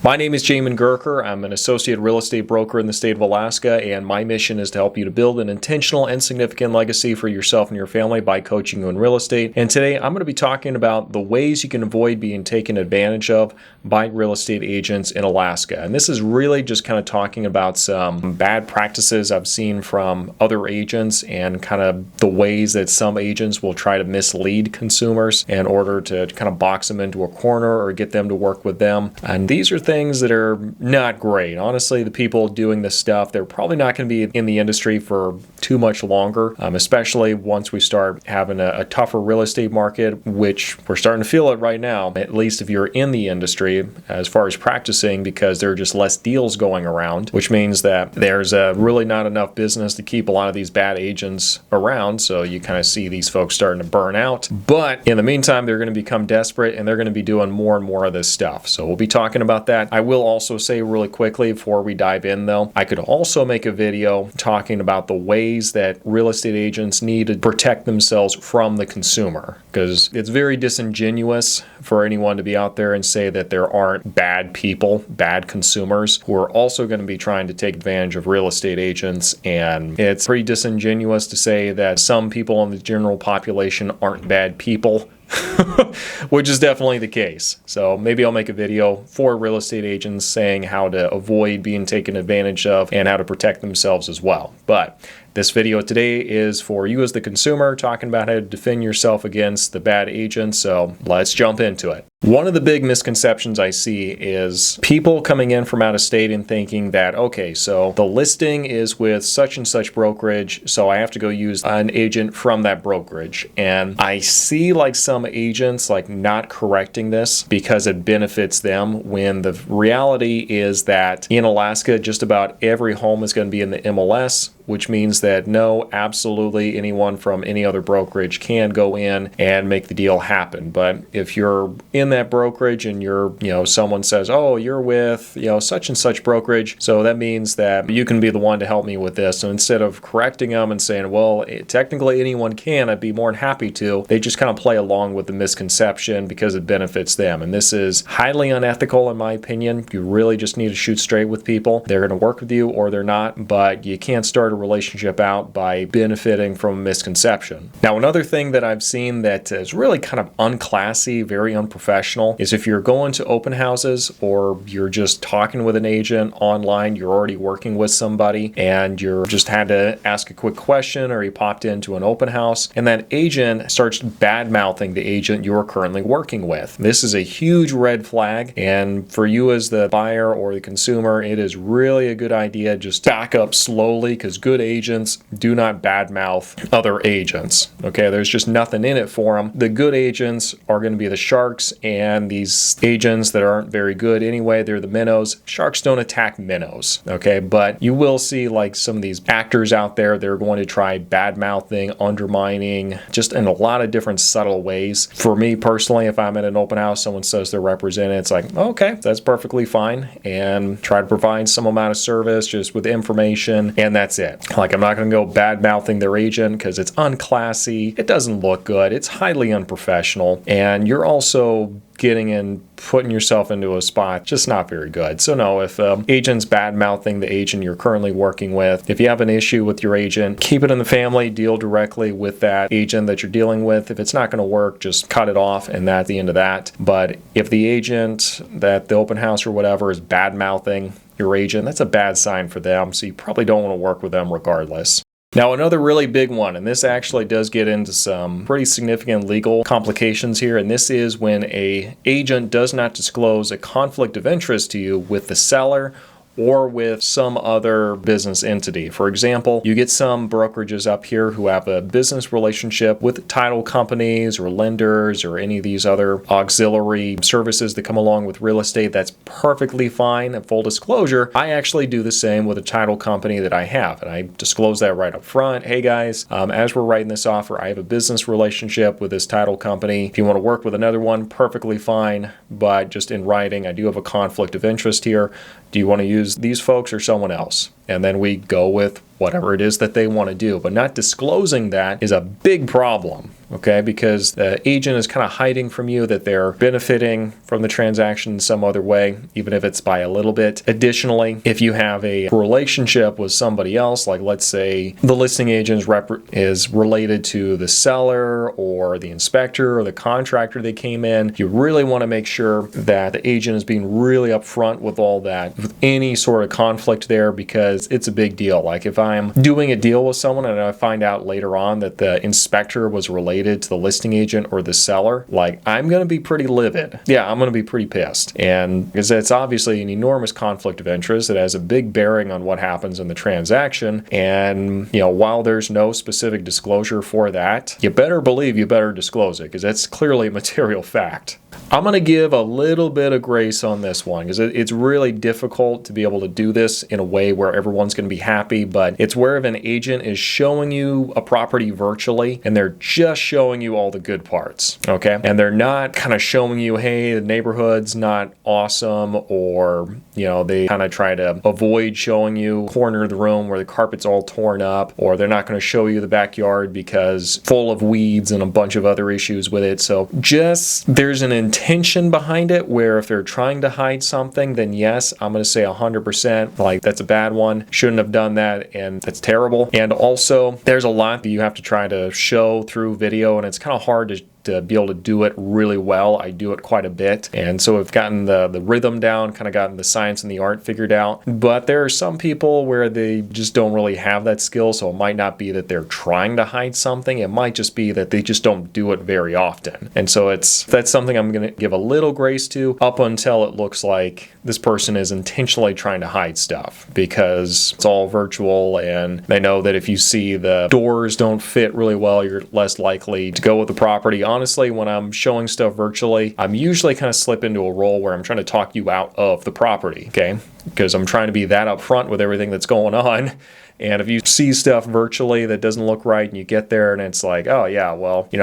My name is Jamin Goecker. I'm an associate real estate broker in the state of Alaska, and my mission is to help you to build an intentional and significant legacy for yourself and your family by coaching you in real estate. And today I'm going to be talking about the ways you can avoid being taken advantage of by real estate agents in Alaska. And this is really just kind of talking about some bad practices I've seen from other agents and kind of the ways that some agents will try to mislead consumers in order to kind of box them into a corner or get them to work with them. And these are things that are not great. Honestly, the people doing this stuff, they're probably not going to be in the industry for too much longer, especially once we start having a tougher real estate market, which we're starting to feel it right now, at least if you're in the industry as far as practicing, because there are just less deals going around, which means that there's really not enough business to keep a lot of these bad agents around. So you kind of see these folks starting to burn out. But in the meantime, they're going to become desperate and they're going to be doing more and more of this stuff. So we'll be talking about that. I will also say really quickly before we dive in though, I could also make a video talking about the ways that real estate agents need to protect themselves from the consumer, because it's very disingenuous for anyone to be out there and say that there aren't bad people, bad consumers who are also going to be trying to take advantage of real estate agents. And it's pretty disingenuous to say that some people in the general population aren't bad people. Which is definitely the case. So maybe I'll make a video for real estate agents saying how to avoid being taken advantage of and how to protect themselves as well. But this video today is for you as the consumer, talking about how to defend yourself against the bad agents. So let's jump into it. One of the big misconceptions I see is people coming in from out of state and thinking that, okay, so the listing is with such and such brokerage, so I have to go use an agent from that brokerage. And I see like some agents like not correcting this because it benefits them, when the reality is that in Alaska, just about every home is going to be in the MLS, which means that no, absolutely anyone from any other brokerage can go in and make the deal happen. But if you're in that brokerage and someone says, oh, you're with, such and such brokerage, so that means that you can be the one to help me with this. So instead of correcting them and saying, well, technically anyone can, I'd be more than happy to, they just kind of play along with the misconception because it benefits them. And this is highly unethical in my opinion. You really just need to shoot straight with people. They're going to work with you or they're not, but you can't start a relationship out by benefiting from a misconception. Now, another thing that I've seen that is really kind of unclassy, very unprofessional, is if you're going to open houses or you're just talking with an agent online, you're already working with somebody and you're just had to ask a quick question, or you popped into an open house and that agent starts bad-mouthing the agent you're currently working with. This is a huge red flag, and for you as the buyer or the consumer, it is really a good idea just back up slowly, because good agents do not badmouth other agents. Okay, there's just nothing in it for them. The good agents are going to be the sharks, and these agents that aren't very good anyway, they're the minnows. Sharks don't attack minnows, okay? But you will see like some of these actors out there, they're going to try badmouthing, undermining, just in a lot of different subtle ways. For me personally, if I'm at an open house, someone says they're represented, it's like, okay, that's perfectly fine, and try to provide some amount of service just with information, and that's it. Like, I'm not going to go bad-mouthing their agent because it's unclassy, it doesn't look good, it's highly unprofessional, and you're also getting and putting yourself into a spot just not very good. So no, if agent's bad-mouthing the agent you're currently working with, if you have an issue with your agent, keep it in the family, deal directly with that agent that you're dealing with. If it's not going to work, just cut it off, and that's the end of that. But if the agent that the open house or whatever is bad-mouthing your agent, that's a bad sign for them, so you probably don't want to work with them regardless. Now, another really big one, and this actually does get into some pretty significant legal complications here, and this is when an agent does not disclose a conflict of interest to you with the seller or with some other business entity. For example, you get some brokerages up here who have a business relationship with title companies or lenders or any of these other auxiliary services that come along with real estate. That's perfectly fine. And full disclosure, I actually do the same with a title company that I have, and I disclose that right up front. Hey guys, as we're writing this offer, I have a business relationship with this title company. If you want to work with another one, perfectly fine, but just in writing, I do have a conflict of interest here. Do you want to use these folks or someone else? And then we go with whatever it is that they want to do. But not disclosing that is a big problem, okay? Because the agent is kind of hiding from you that they're benefiting from the transaction in some other way, even if it's by a little bit. Additionally, if you have a relationship with somebody else, like let's say the listing agent is related to the seller or the inspector or the contractor that came in, you really want to make sure that the agent is being really upfront with all that, with any sort of conflict there, because it's a big deal. Like if I'm doing a deal with someone and I find out later on that the inspector was related to the listing agent or the seller, like I'm going to be pretty livid. Yeah, I'm going to be pretty pissed. And because it's obviously an enormous conflict of interest, it has a big bearing on what happens in the transaction. And, while there's no specific disclosure for that, you better believe you better disclose it, because that's clearly a material fact. I'm going to give a little bit of grace on this one, because it's really difficult to be able to do this in a way where everyone's going to be happy, but it's where if an agent is showing you a property virtually and they're just showing you all the good parts, okay? And they're not kind of showing you, hey, the neighborhood's not awesome, or, they kind of try to avoid showing you corner of the room where the carpet's all torn up, or they're not going to show you the backyard because full of weeds and a bunch of other issues with it. So just there's an intention behind it where if they're trying to hide something, then yes, I'm going to say 100%, like that's a bad one. Shouldn't have done that, and that's terrible. And also, there's a lot that you have to try to show through video, and it's kind of hard to be able to do it really well. I do it quite a bit, and so I've gotten the rhythm down, kind of gotten the science and the art figured out. But there are some people where they just don't really have that skill, so it might not be that they're trying to hide something. It might just be that they just don't do it very often. And so that's something I'm going to give a little grace to up until it looks like this person is intentionally trying to hide stuff, because it's all virtual, and they know that if you see the doors don't fit really well, you're less likely to go with the property. Honestly, when I'm showing stuff virtually, I'm usually kind of slip into a role where I'm trying to talk you out of the property, okay? Because I'm trying to be that upfront with everything that's going on. And if you see stuff virtually that doesn't look right and you get there and it's like, oh yeah, well, we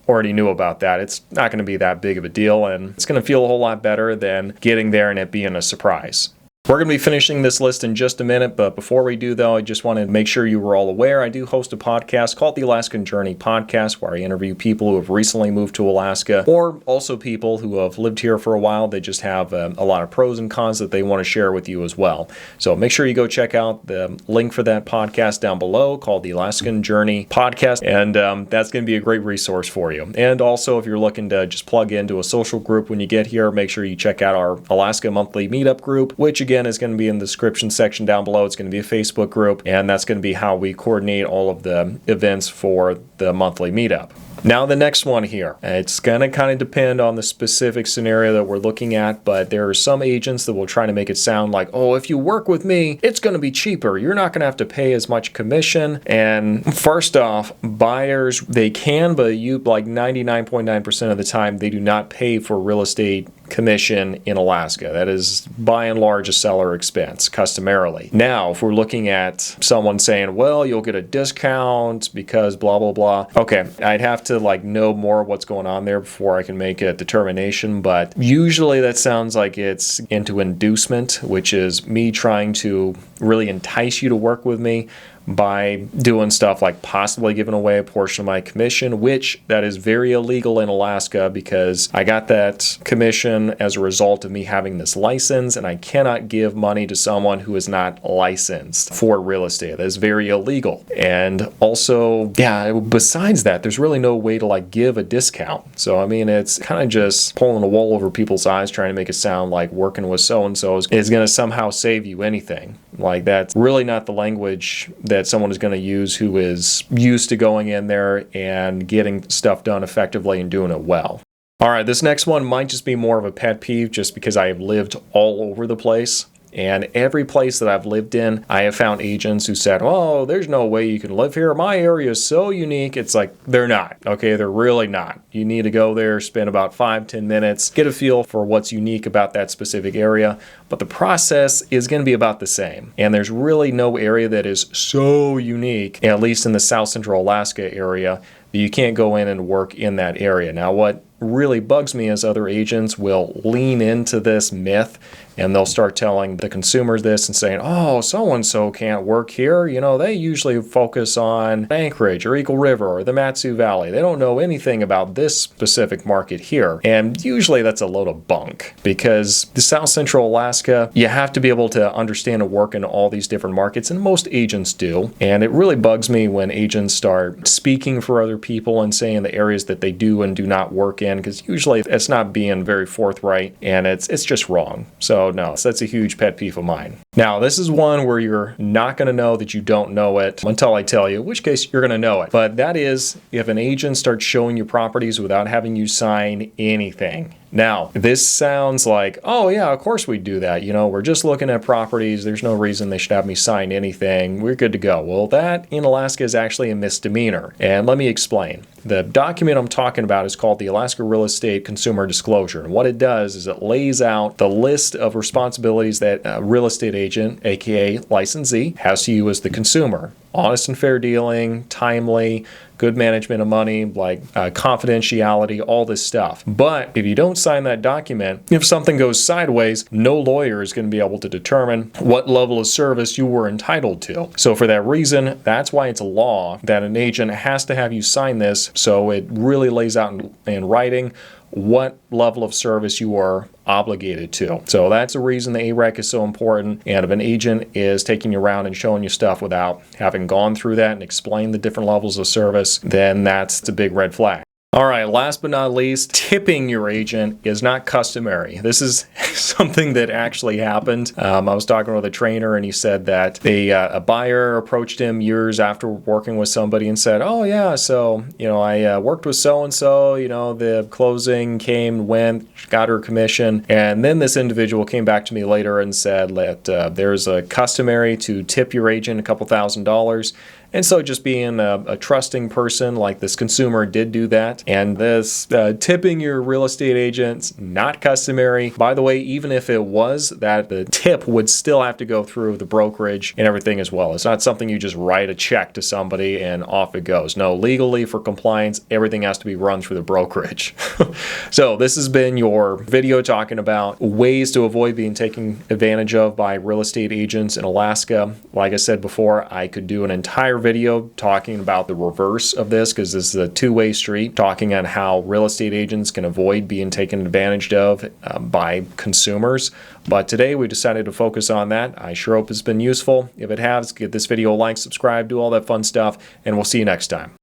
already knew about that, it's not going to be that big of a deal, and it's going to feel a whole lot better than getting there and it being a surprise. We're going to be finishing this list in just a minute, but before we do, though, I just want to make sure you were all aware I do host a podcast called the Alaskan Journey Podcast, where I interview people who have recently moved to Alaska, or also people who have lived here for a while. They just have a lot of pros and cons that they want to share with you as well. So make sure you go check out the link for that podcast down below, called the Alaskan Journey Podcast, and that's going to be a great resource for you. And also, if you're looking to just plug into a social group when you get here, make sure you check out our Alaska Monthly Meetup group, which again is going to be in the description section down below. It's going to be a Facebook group, and that's going to be how we coordinate all of the events for the monthly meetup. Now the next one here, it's going to kind of depend on the specific scenario that we're looking at, but there are some agents that will try to make it sound like, oh, if you work with me, it's going to be cheaper. You're not going to have to pay as much commission. And first off, buyers, they can, but you like 99.9% of the time, they do not pay for real estate commission in Alaska. That is by and large a seller expense customarily. Now, if we're looking at someone saying, well, you'll get a discount because blah, blah, blah. Okay, I'd have to know more what's going on there before I can make a determination, but usually that sounds like it's into inducement, which is me trying to really entice you to work with me by doing stuff like possibly giving away a portion of my commission, which that is very illegal in Alaska, because I got that commission as a result of me having this license, and I cannot give money to someone who is not licensed for real estate. That is very illegal. And also, besides that, there's really no way to give a discount. So, I mean, it's kind of just pulling a wool over people's eyes, trying to make it sound like working with so-and-so is going to somehow save you anything. That's really not the language that someone is going to use who is used to going in there and getting stuff done effectively and doing it well. All right, this next one might just be more of a pet peeve just because I have lived all over the place. And every place that I've lived in, I have found agents who said, oh, there's no way you can live here. My area is so unique. It's like, they're not. Okay, they're really not. You need to go there, spend about 5-10 minutes, get a feel for what's unique about that specific area. But the process is going to be about the same. And there's really no area that is so unique, at least in the South Central Alaska area, that you can't go in and work in that area. Now, what really bugs me is other agents will lean into this myth and they'll start telling the consumers this and saying, oh, so-and-so can't work here. They usually focus on Anchorage or Eagle River or the Matsu Valley. They don't know anything about this specific market here. And usually that's a load of bunk, because the South Central Alaska, you have to be able to understand and work in all these different markets, and most agents do. And it really bugs me when agents start speaking for other people and saying the areas that they do and do not work in, because usually it's not being very forthright, and it's just wrong. So no, that's a huge pet peeve of mine. Now, this is one where you're not going to know that you don't know it until I tell you, in which case you're going to know it. But that is if an agent starts showing you properties without having you sign anything. Now, this sounds like, oh yeah, of course we do that. We're just looking at properties. There's no reason they should have me sign anything. We're good to go. Well, that in Alaska is actually a misdemeanor. And let me explain. The document I'm talking about is called the Alaska Real Estate Consumer Disclosure. And what it does is it lays out the list of responsibilities that a real estate agent, aka licensee, has to you as the consumer. Honest and fair dealing, timely, good management of money, like confidentiality, all this stuff. But if you don't sign that document, if something goes sideways, no lawyer is going to be able to determine what level of service you were entitled to. So for that reason, that's why it's a law that an agent has to have you sign this, so it really lays out in writing what level of service you are obligated to. So that's the reason the AREC is so important. And if an agent is taking you around and showing you stuff without having gone through that and explained the different levels of service, then that's a big red flag. All right, last but not least, tipping your agent is not customary. This is something that actually happened. I was talking with a trainer, and he said that a buyer approached him years after working with somebody and said, oh yeah, so I worked with so-and-so, the closing came, went, got her commission, and then this individual came back to me later and said that there's a customary to tip your agent a couple $1,000s. And so just being a trusting person like this consumer did do that. And this tipping your real estate agents, not customary. By the way, even if it was, that the tip would still have to go through the brokerage and everything as well. It's not something you just write a check to somebody and off it goes. No, legally for compliance, everything has to be run through the brokerage. So this has been your video talking about ways to avoid being taken advantage of by real estate agents in Alaska. Like I said before, I could do an entire video talking about the reverse of this, because this is a two-way street, talking on how real estate agents can avoid being taken advantage of by consumers. But today we decided to focus on that. I sure hope it's been useful. If it has, give this video a like, subscribe, do all that fun stuff, and we'll see you next time.